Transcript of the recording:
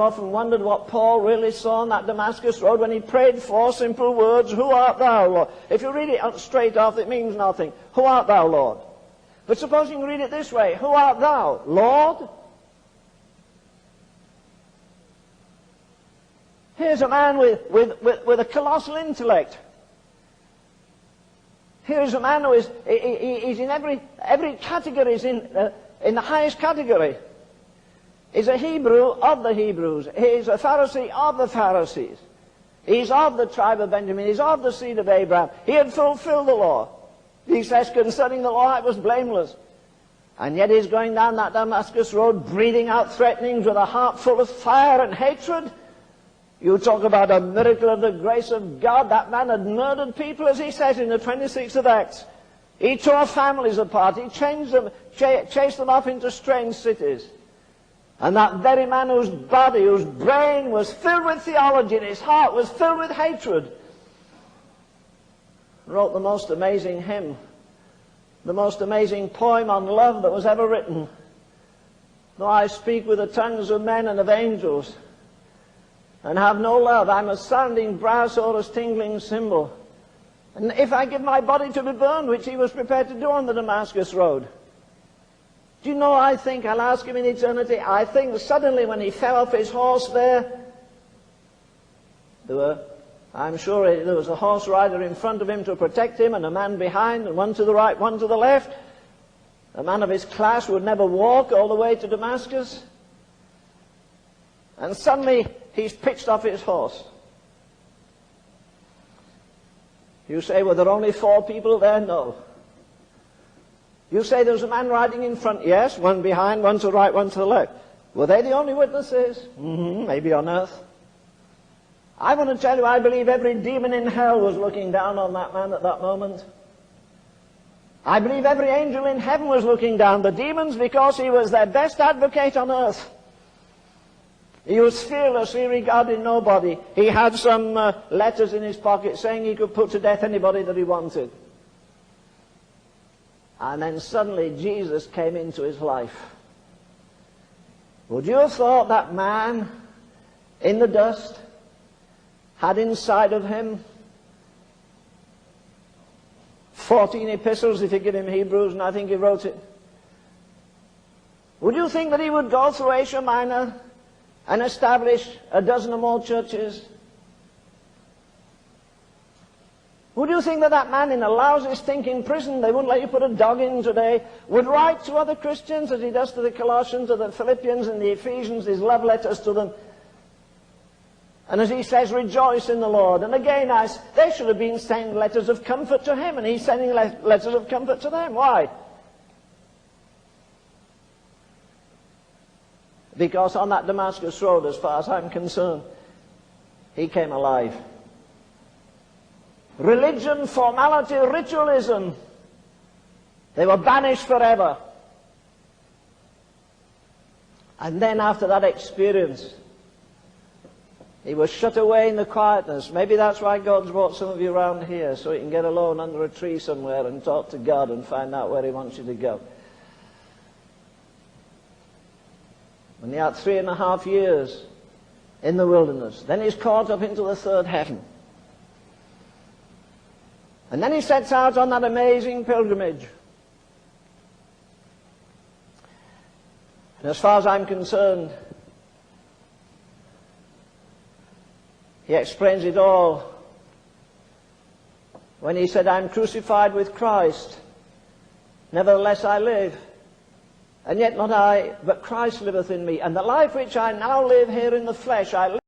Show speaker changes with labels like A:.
A: I've often wondered what Paul really saw on that Damascus road when he prayed 4 simple words, "Who art thou, Lord?" If you read it straight off, it means nothing. Who art thou, Lord? But suppose you can read it this way, who art thou, Lord? Here's a man with a colossal intellect. Here's a man who is he's in every category, is in the highest category. He's a Hebrew of the Hebrews. He's a Pharisee of the Pharisees. He's of the tribe of Benjamin. He's of the seed of Abraham. He had fulfilled the law. He says concerning the law, it was blameless. And yet he's going down that Damascus road, breathing out threatenings with a heart full of fire and hatred. You talk about a miracle of the grace of God. That man had murdered people, as he says in the 26th of Acts. He tore families apart. He chased them off into strange cities. And that very man whose body, whose brain was filled with theology and his heart was filled with hatred, wrote the most amazing hymn, the most amazing poem on love that was ever written. Though I speak with the tongues of men and of angels, and have no love, I'm a sounding brass or a tingling cymbal. And if I give my body to be burned, which he was prepared to do on the Damascus road, do you know, I think, I'll ask him in eternity, I think suddenly when he fell off his horse there I'm sure there was a horse rider in front of him to protect him and a man behind, and one to the right, one to the left. A man of his class would never walk all the way to Damascus. And suddenly he's pitched off his horse. You say, were there only 4 people there? No. You say there was a man riding in front? Yes, one behind, one to the right, one to the left. Were they the only witnesses? Maybe on earth. I want to tell you, I believe every demon in hell was looking down on that man at that moment. I believe every angel in heaven was looking down. The demons, because he was their best advocate on earth. He was fearless, he regarded nobody. He had some letters in his pocket saying he could put to death anybody that he wanted. And then suddenly Jesus came into his life. Would you have thought that man in the dust had inside of him 14 epistles, if you give him Hebrews, and I think he wrote it? Would you think that he would go through Asia Minor and establish a dozen or more churches? Would you think that that man in a lousy, stinking prison, they wouldn't let you put a dog in today, would write to other Christians as he does to the Colossians, to the Philippians and the Ephesians, his love letters to them? And as he says, rejoice in the Lord. And again, they should have been sending letters of comfort to him, and he's sending letters of comfort to them. Why? Because on that Damascus road, as far as I'm concerned, he came alive. Religion, formality, ritualism, they were banished forever. And then after that experience, he was shut away in the quietness. Maybe that's why God's brought some of you around here, so you can get alone under a tree somewhere and talk to God and find out where he wants you to go. And he had 3.5 years in the wilderness. Then he's caught up into the 3rd heaven. And then he sets out on that amazing pilgrimage. And as far as I'm concerned, he explains it all when he said, I'm crucified with Christ, nevertheless I live. And yet not I, but Christ liveth in me. And the life which I now live here in the flesh, I